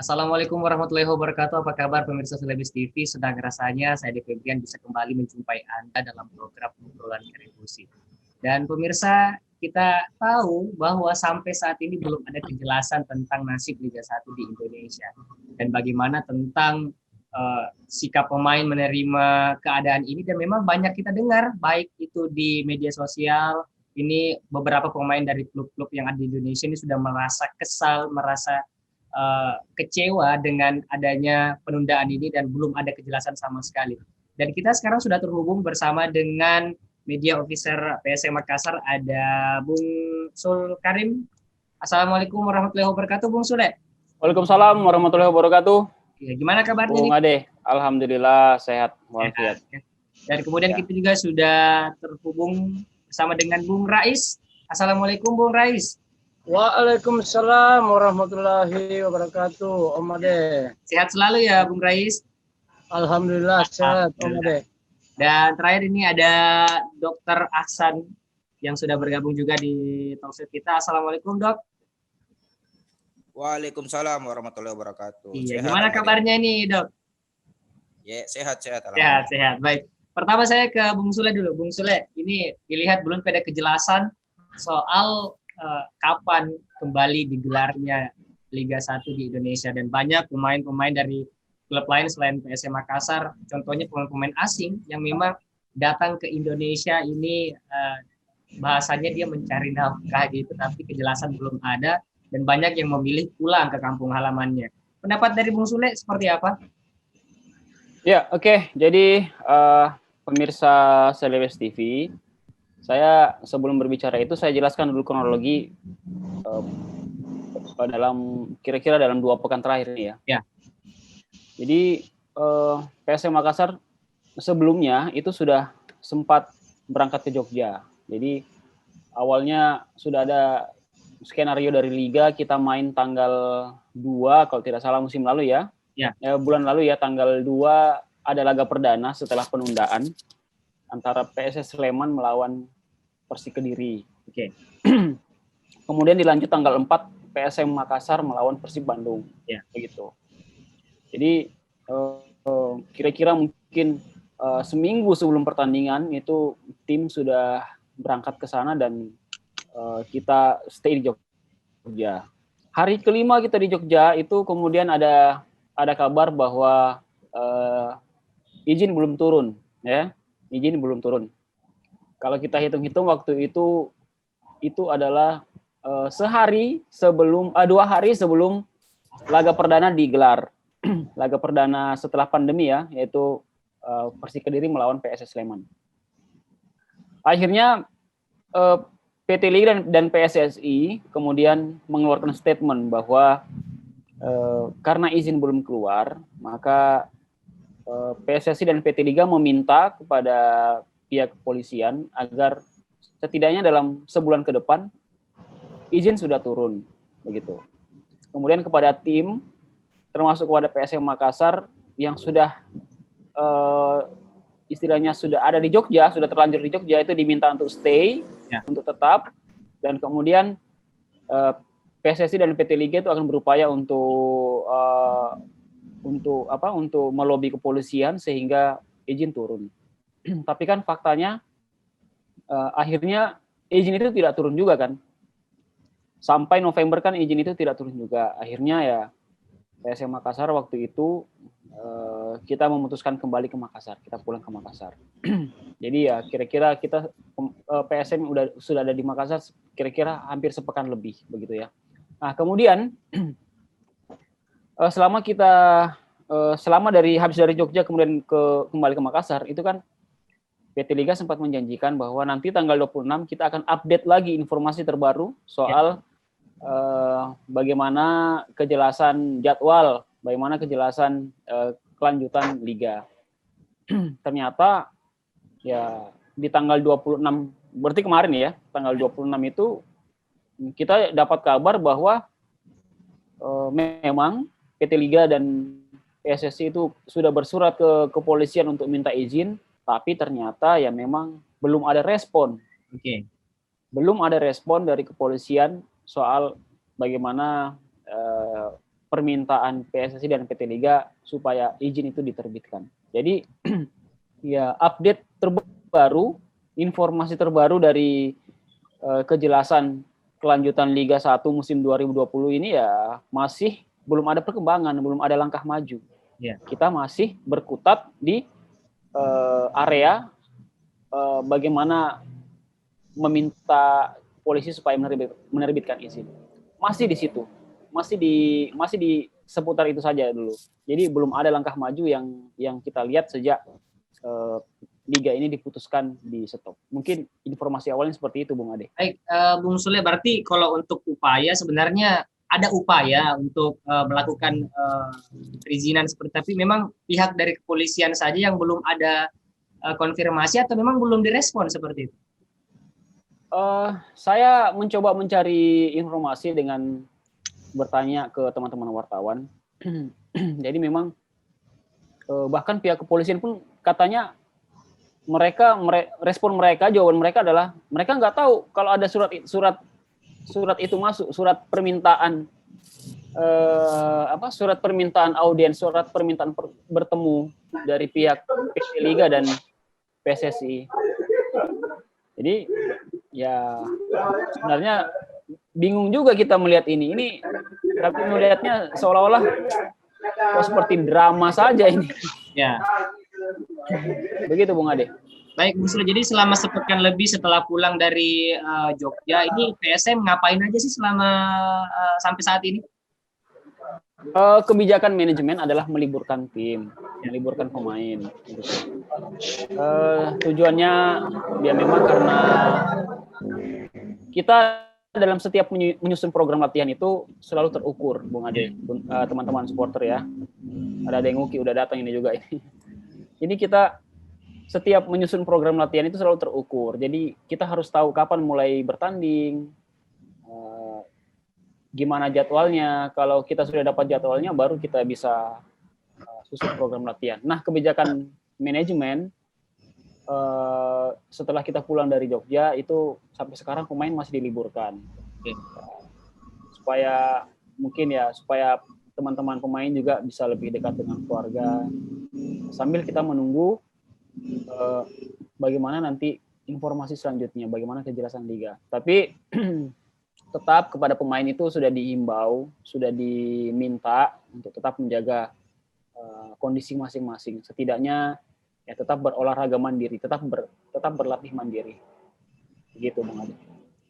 Assalamualaikum warahmatullahi wabarakatuh. Apa kabar pemirsa Selebis TV? Sedang rasanya saya di Febrian bisa kembali menjumpai Anda dalam program obrolan Kerebusi. Dan pemirsa, kita tahu bahwa sampai saat ini belum ada kejelasan tentang nasib Liga 1 di Indonesia. Dan bagaimana tentang sikap pemain menerima keadaan ini. Dan memang banyak kita dengar, baik itu di media sosial, ini beberapa pemain dari klub-klub yang ada di Indonesia ini sudah merasa kesal, merasa kecewa dengan adanya penundaan ini dan belum ada kejelasan sama sekali. Dan kita sekarang sudah terhubung bersama dengan media officer PSM Makassar, ada Bung Sul Karim. Assalamualaikum warahmatullahi wabarakatuh, Bung Sule. Waalaikumsalam warahmatullahi wabarakatuh. Ya, gimana kabarnya Bung Ade? Alhamdulillah sehat walafiat. Dan kemudian kita juga sudah terhubung bersama dengan Bung Rais. Assalamualaikum Bung Rais. Waalaikumsalam warahmatullahi wabarakatuh, Om Ade. Sehat selalu ya, Bung Rais? Alhamdulillah sehat, Om Ade. Dan terakhir ini ada Dr. Ahsan yang sudah bergabung juga di talkshow kita. Assalamualaikum, Dok. Waalaikumsalam warahmatullahi wabarakatuh. Iya, gimana kabarnya nih, Dok? Ya, sehat. Sehat. Baik. Pertama saya ke Bung Sule dulu. Bung Sule, ini dilihat belum ada kejelasan soal kapan kembali digelarnya Liga 1 di Indonesia, dan banyak pemain-pemain dari klub lain selain PSM Makassar, contohnya pemain-pemain asing yang memang datang ke Indonesia ini bahasanya dia mencari nafkah gitu, tapi kejelasan belum ada dan banyak yang memilih pulang ke kampung halamannya. Pendapat dari Bung Sule seperti apa? Ya, oke. Jadi pemirsa Selebes TV, saya sebelum berbicara itu saya jelaskan dulu kronologi dalam kira-kira dalam 2 pekan terakhir ini ya. Ya. Jadi PSM Makassar sebelumnya itu sudah sempat berangkat ke Jogja. Jadi awalnya sudah ada skenario dari Liga, kita main tanggal 2 kalau tidak salah musim lalu ya. Ya. Bulan lalu ya, tanggal 2 ada laga perdana setelah penundaan antara PSS Sleman melawan Persik Kediri. Oke. Kemudian dilanjut tanggal 4 PSM Makassar melawan Persib Bandung. Ya. Begitu. Jadi kira-kira mungkin seminggu sebelum pertandingan itu tim sudah berangkat ke sana dan kita stay di Jogja. Hari kelima kita di Jogja itu kemudian ada kabar bahwa izin belum turun, ya. Izin belum turun. Kalau kita hitung-hitung waktu itu adalah 2 hari sebelum laga perdana digelar. Laga perdana setelah pandemi ya, yaitu Persik Kediri melawan PSS Sleman. Akhirnya PT Liga dan PSSI kemudian mengeluarkan statement bahwa karena izin belum keluar, maka PSSI dan PT Liga meminta kepada pihak kepolisian agar setidaknya dalam sebulan ke depan izin sudah turun, begitu. Kemudian kepada tim, termasuk kepada PSM Makassar yang sudah istilahnya sudah ada di Jogja, sudah terlanjur di Jogja, itu diminta untuk stay, ya, untuk tetap, dan kemudian PSSI dan PT Liga itu akan berupaya untuk melobi kepolisian sehingga izin turun. Tapi kan faktanya akhirnya izin itu tidak turun juga kan. Sampai November kan izin itu tidak turun juga. Akhirnya ya PSM Makassar waktu itu kita memutuskan kembali ke Makassar. Kita pulang ke Makassar. Jadi ya kira-kira kita PSM sudah ada di Makassar kira-kira hampir sepekan lebih begitu ya. Nah, kemudian selama habis dari Jogja kemudian kembali ke Makassar, itu kan PT Liga sempat menjanjikan bahwa nanti tanggal 26 kita akan update lagi informasi terbaru soal bagaimana kejelasan jadwal, bagaimana kejelasan kelanjutan Liga. Ternyata ya di tanggal 26, berarti kemarin ya, tanggal 26 itu kita dapat kabar bahwa memang PT Liga dan PSSI itu sudah bersurat ke kepolisian untuk minta izin, tapi ternyata ya memang belum ada respon. Oke. Belum ada respon dari kepolisian soal bagaimana permintaan PSSI dan PT Liga supaya izin itu diterbitkan. Jadi ya update terbaru, informasi terbaru dari kejelasan kelanjutan Liga 1 musim 2020 ini ya masih belum ada perkembangan, belum ada langkah maju. Ya. Kita masih berkutat di area bagaimana meminta polisi supaya menerbitkan izin. Masih di situ. Masih di seputar itu saja dulu. Jadi belum ada langkah maju yang kita lihat sejak liga ini diputuskan di stop. Mungkin informasi awalnya seperti itu, Bung Ade. Baik, Bung Sule, berarti kalau untuk upaya sebenarnya ada upaya untuk melakukan perizinan seperti, tapi memang pihak dari kepolisian saja yang belum ada konfirmasi atau memang belum direspon seperti itu? Saya mencoba mencari informasi dengan bertanya ke teman-teman wartawan. Jadi memang bahkan pihak kepolisian pun katanya jawaban mereka adalah mereka nggak tahu kalau ada surat itu masuk, surat permintaan surat permintaan audiens, surat permintaan bertemu dari pihak PT Liga dan PSSI. Jadi ya sebenarnya bingung juga kita melihat ini. Ini tapi melihatnya seolah-olah seperti drama saja ini. Ya. Begitu Bung Ade. Baik, Bung Sule. Jadi selama sepekan lebih setelah pulang dari Jogja, ini PSM ngapain aja sih selama sampai saat ini? Kebijakan manajemen adalah meliburkan tim, meliburkan pemain. Gitu. Tujuannya ya memang karena kita dalam setiap menyusun program latihan itu selalu terukur, Bung Ade, teman-teman supporter ya. Ada yang Uki udah datang ini juga ini. Jadi kita setiap menyusun program latihan itu selalu terukur. Jadi kita harus tahu kapan mulai bertanding, gimana jadwalnya. Kalau kita sudah dapat jadwalnya, baru kita bisa susun program latihan. Nah, kebijakan manajemen setelah kita pulang dari Jogja itu sampai sekarang pemain masih diliburkan. Supaya teman-teman pemain juga bisa lebih dekat dengan keluarga. Sambil kita menunggu bagaimana nanti informasi selanjutnya, bagaimana kejelasan liga. Tapi tetap kepada pemain itu sudah diimbau, sudah diminta untuk tetap menjaga kondisi masing-masing. Setidaknya ya tetap berolahraga mandiri, tetap berlatih mandiri. Begitu Bung Ade.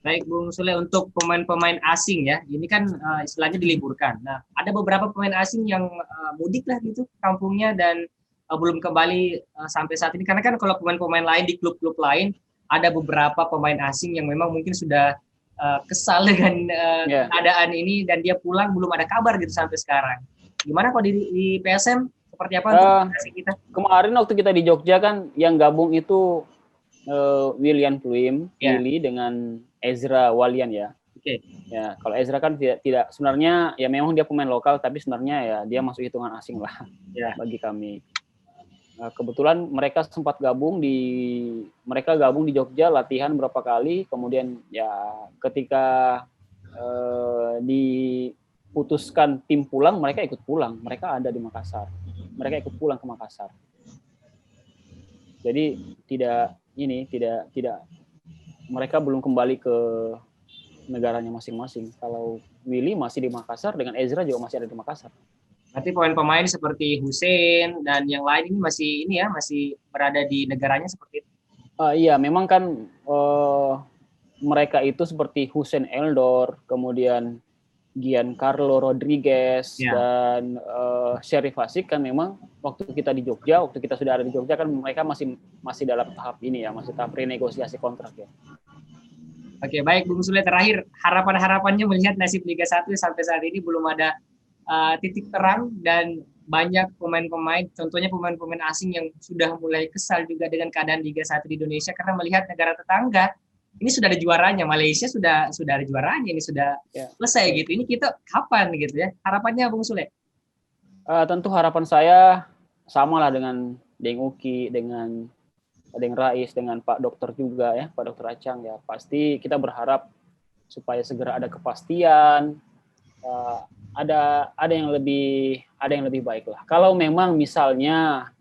Baik Bung Sule, untuk pemain-pemain asing ya, ini kan istilahnya diliburkan. Nah, ada beberapa pemain asing yang mudik lah gitu kampungnya dan belum kembali sampai saat ini. Karena kan kalau pemain-pemain lain di klub-klub lain, ada beberapa pemain asing yang memang mungkin sudah kesal dengan keadaan ini dan dia pulang belum ada kabar gitu sampai sekarang. Gimana kok di PSM? Seperti apa untuk kita? Kemarin waktu kita di Jogja kan yang gabung itu William Pluim, Willy dengan Ezra Walian ya. Oke. Ya, kalau Ezra kan tidak sebenarnya ya memang dia pemain lokal tapi sebenarnya ya dia masuk hitungan asing lah bagi kami. Kebetulan mereka sempat gabung di Jogja latihan berapa kali, kemudian ya ketika diputuskan tim pulang mereka ikut pulang, mereka ada di Makassar, mereka ikut pulang ke Makassar. Jadi tidak mereka belum kembali ke negaranya masing-masing. Kalau Willy masih di Makassar, dengan Ezra juga masih ada di Makassar. Berarti pemain-pemain seperti Hussein dan yang lain ini masih berada di negaranya seperti itu. Iya, memang kan mereka itu seperti Hussein Eldor, kemudian Giancarlo Rodriguez dan Syarif Hasik kan memang waktu kita sudah ada di Jogja kan mereka masih dalam tahap ini ya, masih tahap renegosiasi kontrak ya. Oke, baik Bung Sule, terakhir harapannya melihat nasib Liga 1 sampai saat ini belum ada titik terang dan banyak pemain-pemain, contohnya pemain-pemain asing yang sudah mulai kesal juga dengan keadaan Liga 1 di Indonesia karena melihat negara tetangga ini sudah ada juaranya, Malaysia sudah ada juaranya, ini sudah selesai gitu. Ini kita kapan gitu ya? Harapannya Bung Sule? Tentu harapan saya samalah dengan Deng Uki, dengan Deng Rais, dengan Pak Dokter juga ya, Pak Dokter Acang ya. Pasti kita berharap supaya segera ada kepastian ada yang lebih baik lah. Kalau memang misalnya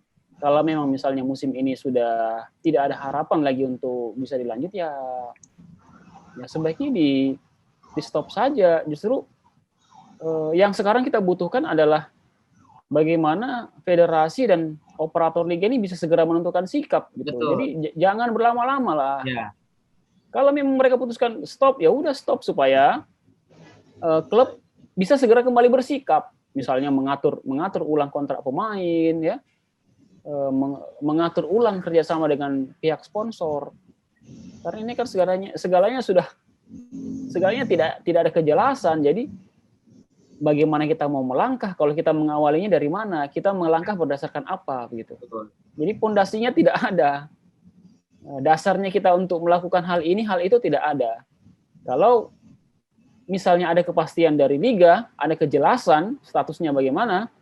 musim ini sudah tidak ada harapan lagi untuk bisa dilanjut, ya sebaiknya di stop saja. Justru yang sekarang kita butuhkan adalah bagaimana federasi dan operator liga ini bisa segera menentukan sikap gitu. Betul. Jadi jangan berlama-lama lah. Ya. Kalau memang mereka putuskan stop, ya udah stop supaya klub bisa segera kembali bersikap. Misalnya mengatur ulang kontrak pemain, ya, mengatur ulang kerjasama dengan pihak sponsor. Karena ini kan segalanya tidak ada kejelasan. Jadi bagaimana kita mau melangkah? Kalau kita mengawalinya dari mana? Kita melangkah berdasarkan apa? Begitu. Jadi pondasinya tidak ada. Dasarnya kita untuk melakukan hal itu tidak ada. Kalau misalnya ada kepastian dari liga, ada kejelasan statusnya bagaimana,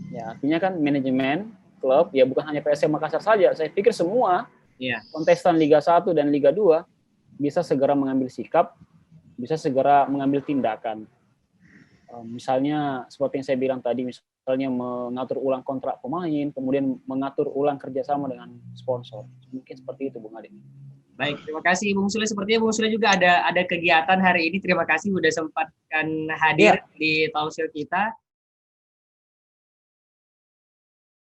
ya artinya kan manajemen klub, ya bukan hanya PSM Makassar saja, saya pikir semua kontestan Liga 1 dan Liga 2 bisa segera mengambil sikap, bisa segera mengambil tindakan. Misalnya seperti yang saya bilang tadi, misalnya mengatur ulang kontrak pemain, kemudian mengatur ulang kerjasama dengan sponsor. Mungkin seperti itu, Bung Ade. Baik, terima kasih Bung Sule. Sepertinya Bung Sule juga ada kegiatan hari ini. Terima kasih sudah sempatkan hadir di talkshow kita.